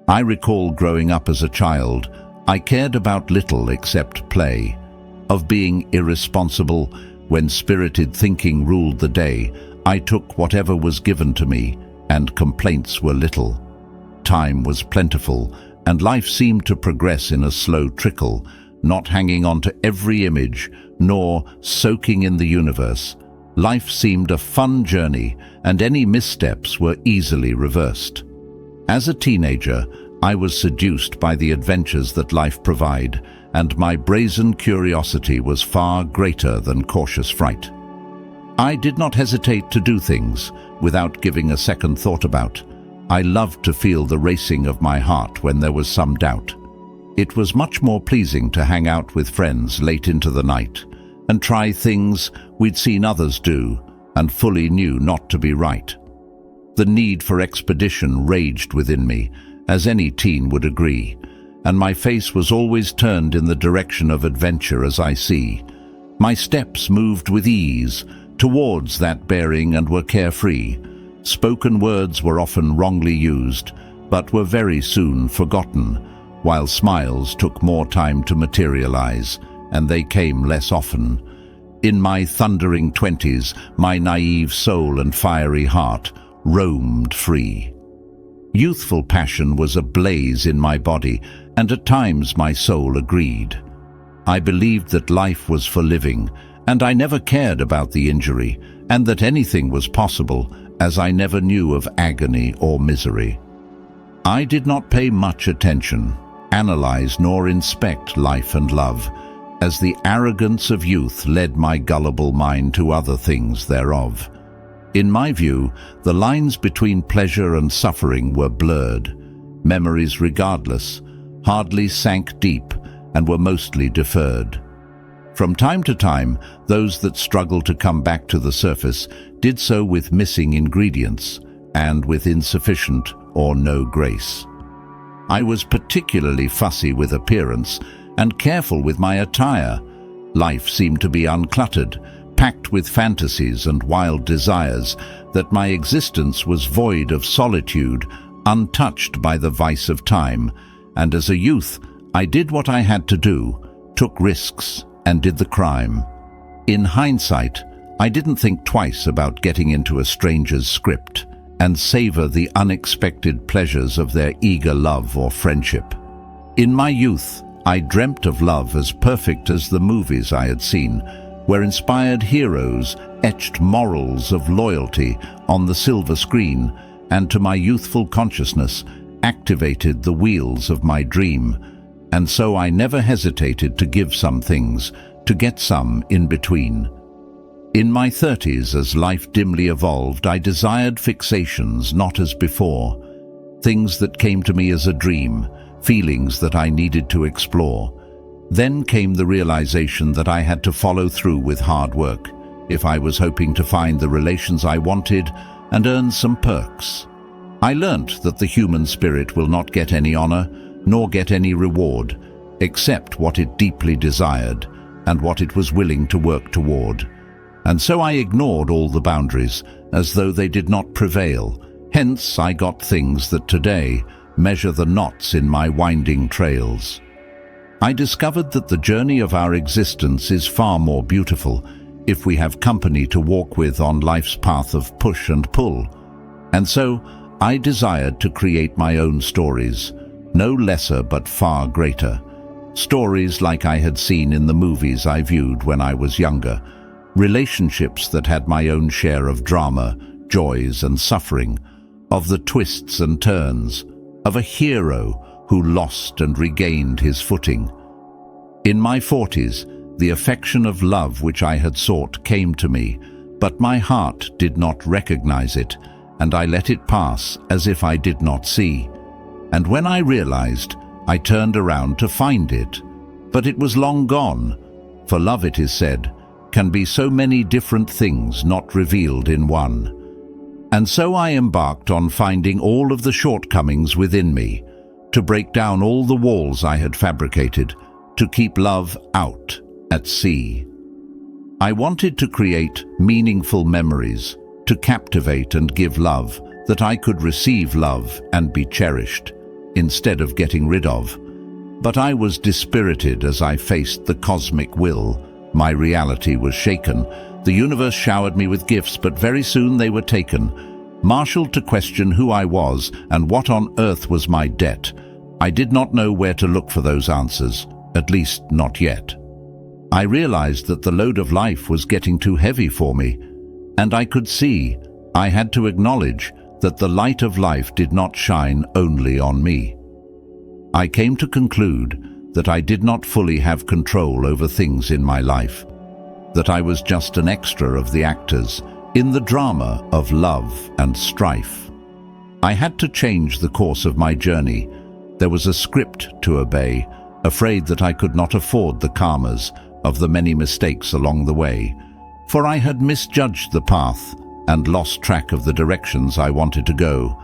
I recall growing up as a child, I cared about little except play, of being irresponsible. When spirited thinking ruled the day, I took whatever was given to me, and complaints were little. Time was plentiful, and life seemed to progress in a slow trickle, not hanging on to every image, nor soaking in the universe. Life seemed a fun journey, and any missteps were easily reversed. As a teenager, I was seduced by the adventures that life provided, and my brazen curiosity was far greater than cautious fright. I did not hesitate to do things without giving a second thought about. I loved to feel the racing of my heart when there was some doubt. It was much more pleasing to hang out with friends late into the night and try things we'd seen others do and fully knew not to be right. The need for expedition raged within me, as any teen would agree, and my face was always turned in the direction of adventure as I see. My steps moved with ease towards that bearing and were carefree. Spoken words were often wrongly used, but were very soon forgotten, while smiles took more time to materialize, and they came less often. In my thundering 20s, my naive soul and fiery heart roamed free. Youthful passion was ablaze in my body, and at times my soul agreed. I believed that life was for living, and I never cared about the injury, and that anything was possible, as I never knew of agony or misery. I did not pay much attention, analyze nor inspect life and love, as the arrogance of youth led my gullible mind to other things thereof. In my view, the lines between pleasure and suffering were blurred. Memories, regardless, hardly sank deep and were mostly deferred. From time to time, those that struggled to come back to the surface did so with missing ingredients and with insufficient or no grace. I was particularly fussy with appearance and careful with my attire. Life seemed to be uncluttered, packed with fantasies and wild desires, that my existence was void of solitude, untouched by the vice of time, and as a youth I did what I had to do, took risks, and did the crime. In hindsight, I didn't think twice about getting into a stranger's script and savor the unexpected pleasures of their eager love or friendship. In my youth, I dreamt of love as perfect as the movies I had seen, where inspired heroes etched morals of loyalty on the silver screen, and to my youthful consciousness activated the wheels of my dream. And so I never hesitated to give some things, to get some in between. In my 30s, as life dimly evolved, I desired fixations not as before, things that came to me as a dream, feelings that I needed to explore. Then came the realization that I had to follow through with hard work if I was hoping to find the relations I wanted and earn some perks. I learnt that the human spirit will not get any honor nor get any reward except what it deeply desired and what it was willing to work toward. And so I ignored all the boundaries as though they did not prevail. Hence I got things that today measure the knots in my winding trails. I discovered that the journey of our existence is far more beautiful if we have company to walk with on life's path of push and pull. And so I desired to create my own stories, no lesser but far greater. Stories like I had seen in the movies I viewed when I was younger. Relationships that had my own share of drama, joys and suffering, of the twists and turns, of a hero who lost and regained his footing. In my 40s, the affection of love which I had sought came to me, but my heart did not recognize it, and I let it pass as if I did not see. And when I realized, I turned around to find it. But it was long gone, for love, it is said, can be so many different things not revealed in one. And so I embarked on finding all of the shortcomings within me, to break down all the walls I had fabricated, to keep love out at sea. I wanted to create meaningful memories, to captivate and give love, that I could receive love and be cherished. instead of getting rid of. But I was dispirited as I faced the cosmic will. My reality was shaken. The universe showered me with gifts, but very soon they were taken. Marshaled to question who I was and what on earth was my debt, I did not know where to look for those answers, at least not yet. I realized that the load of life was getting too heavy for me, and I could see, I had to acknowledge, that the light of life did not shine only on me. I came to conclude that I did not fully have control over things in my life, that I was just an extra of the actors in the drama of love and strife. I had to change the course of my journey. There was a script to obey, afraid that I could not afford the karmas of the many mistakes along the way, for I had misjudged the path and lost track of the directions I wanted to go.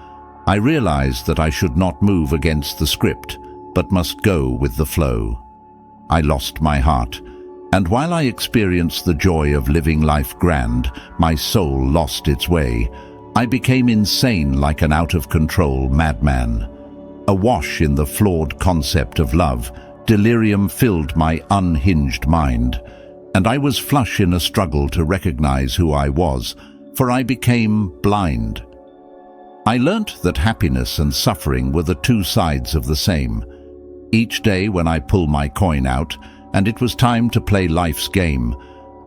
I realized that I should not move against the script, but must go with the flow. I lost my heart, and while I experienced the joy of living life grand, my soul lost its way. I became insane like an out-of-control madman. Awash in the flawed concept of love, delirium filled my unhinged mind, and I was flush in a struggle to recognize who I was, for I became blind. I learnt that happiness and suffering were the two sides of the same. Each day when I pulled my coin out, and it was time to play life's game,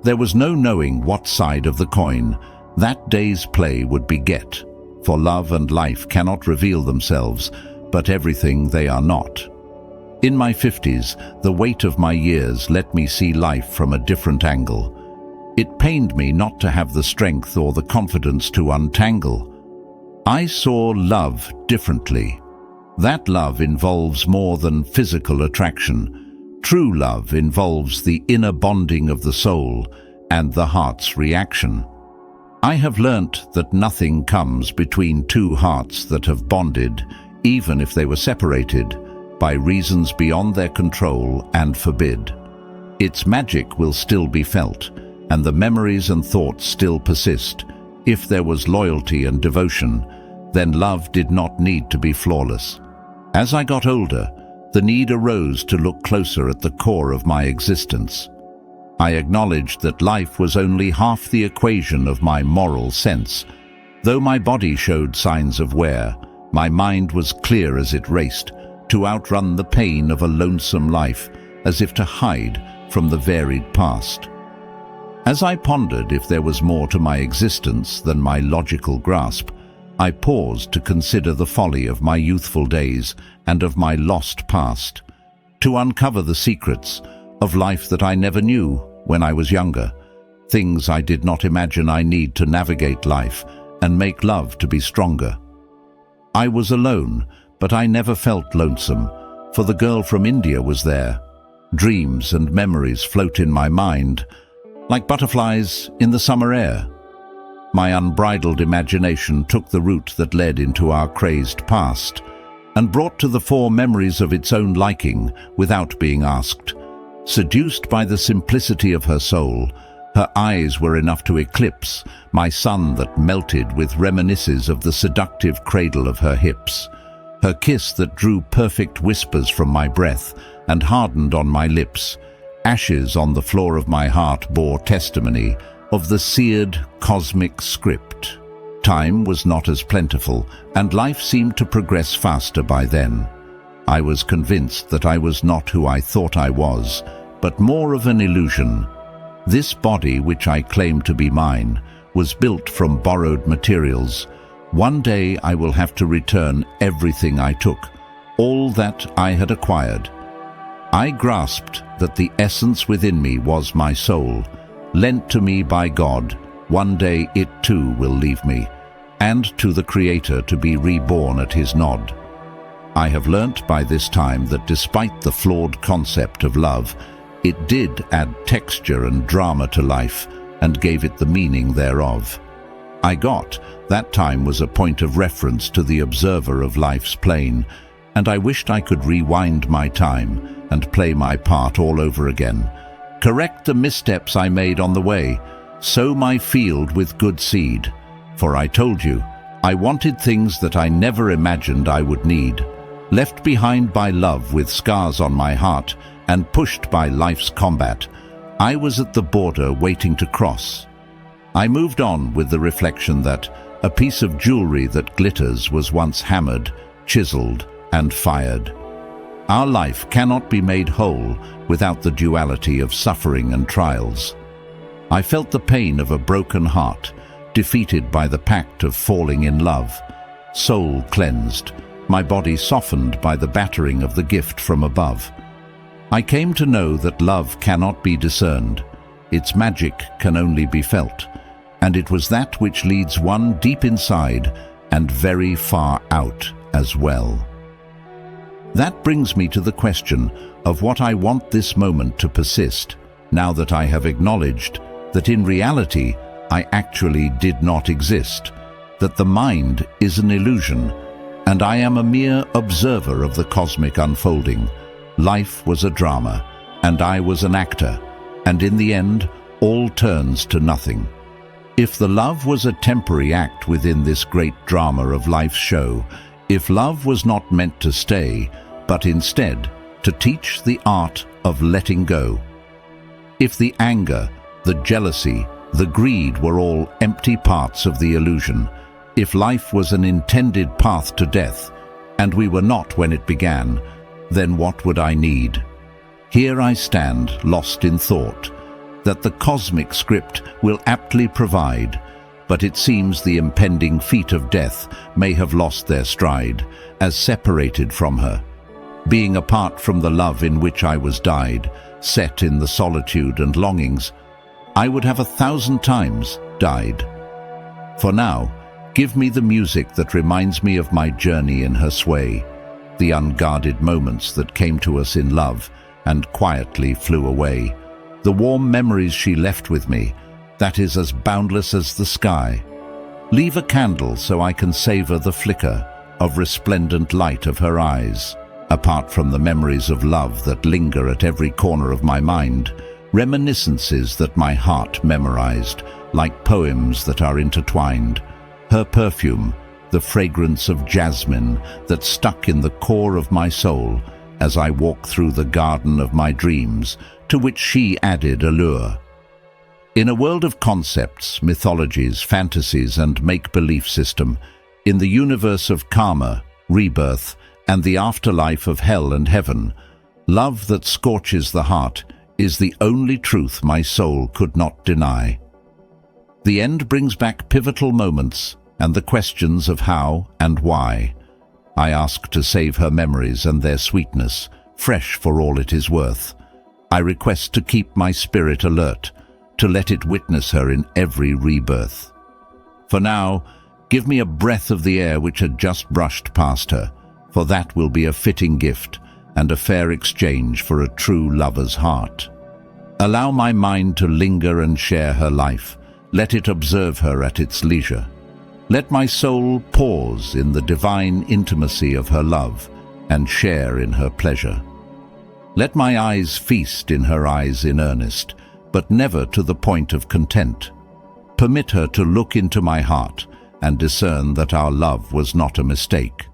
there was no knowing what side of the coin that day's play would beget, for love and life cannot reveal themselves, but everything they are not. In my 50s, the weight of my years let me see life from a different angle. It pained me not to have the strength or the confidence to untangle. I saw love differently. That love involves more than physical attraction. True love involves the inner bonding of the soul and the heart's reaction. I have learnt that nothing comes between two hearts that have bonded, even if they were separated, by reasons beyond their control and forbid. Its magic will still be felt, and the memories and thoughts still persist. If there was loyalty and devotion, then love did not need to be flawless. As I got older, the need arose to look closer at the core of my existence. I acknowledged that life was only half the equation of my moral sense. Though my body showed signs of wear, my mind was clear as it raced, to outrun the pain of a lonesome life, as if to hide from the varied past. As I pondered if there was more to my existence than my logical grasp, I paused to consider the folly of my youthful days and of my lost past, to uncover the secrets of life that I never knew when I was younger, things I did not imagine I need to navigate life and make love to be stronger. I was alone, but I never felt lonesome, for the girl from India was there. Dreams and memories float in my mind, like butterflies in the summer air. My unbridled imagination took the route that led into our crazed past, and brought to the fore memories of its own liking without being asked. Seduced by the simplicity of her soul, her eyes were enough to eclipse my sun that melted with reminiscences of the seductive cradle of her hips, her kiss that drew perfect whispers from my breath and hardened on my lips. Ashes on the floor of my heart bore testimony of the seared cosmic script. Time was not as plentiful, and life seemed to progress faster by then. I was convinced that I was not who I thought I was, but more of an illusion. This body, which I claimed to be mine, was built from borrowed materials. One day I will have to return everything I took, all that I had acquired. I grasped that the essence within me was my soul, lent to me by God. One day it too will leave me, and to the Creator to be reborn at His nod. I have learnt by this time that despite the flawed concept of love, it did add texture and drama to life and gave it the meaning thereof. I got that time was a point of reference to the observer of life's plane, and I wished I could rewind my time and play my part all over again. Correct the missteps I made on the way, sow my field with good seed. For I told you, I wanted things that I never imagined I would need. Left behind by love with scars on my heart and pushed by life's combat, I was at the border waiting to cross. I moved on with the reflection that a piece of jewelry that glitters was once hammered, chiseled, and fired. Our life cannot be made whole without the duality of suffering and trials. I felt the pain of a broken heart, defeated by the pact of falling in love, soul cleansed, my body softened by the battering of the gift from above. I came to know that love cannot be discerned, its magic can only be felt, and it was that which leads one deep inside and very far out as well. That brings me to the question of what I want this moment to persist, now that I have acknowledged that in reality I actually did not exist, that the mind is an illusion, and I am a mere observer of the cosmic unfolding. Life was a drama, and I was an actor, and in the end, all turns to nothing. If the love was a temporary act within this great drama of life's show, if love was not meant to stay, but instead to teach the art of letting go, if the anger, the jealousy, the greed were all empty parts of the illusion, if life was an intended path to death, and we were not when it began, then what would I need? Here I stand, lost in thought, that the cosmic script will aptly provide, but it seems the impending feet of death may have lost their stride, as separated from her. Being apart from the love in which I was died, set in the solitude and longings, I would have 1,000 times died. For now, give me the music that reminds me of my journey in her sway, the unguarded moments that came to us in love and quietly flew away, the warm memories she left with me, that is as boundless as the sky. Leave a candle so I can savor the flicker of resplendent light of her eyes. Apart from the memories of love that linger at every corner of my mind, reminiscences that my heart memorized, like poems that are intertwined. Her perfume, the fragrance of jasmine that stuck in the core of my soul as I walked through the garden of my dreams, to which she added allure. In a world of concepts, mythologies, fantasies, and make-believe system, in the universe of karma, rebirth, and the afterlife of hell and heaven, love that scorches the heart is the only truth my soul could not deny. The end brings back pivotal moments and the questions of how and why. I ask to save her memories and their sweetness, fresh for all it is worth. I request to keep my spirit alert, to let it witness her in every rebirth. For now, give me a breath of the air which had just brushed past her, for that will be a fitting gift and a fair exchange for a true lover's heart. Allow my mind to linger and share her life. Let it observe her at its leisure. Let my soul pause in the divine intimacy of her love and share in her pleasure. Let my eyes feast in her eyes in earnest, but never to the point of content. Permit her to look into my heart and discern that our love was not a mistake.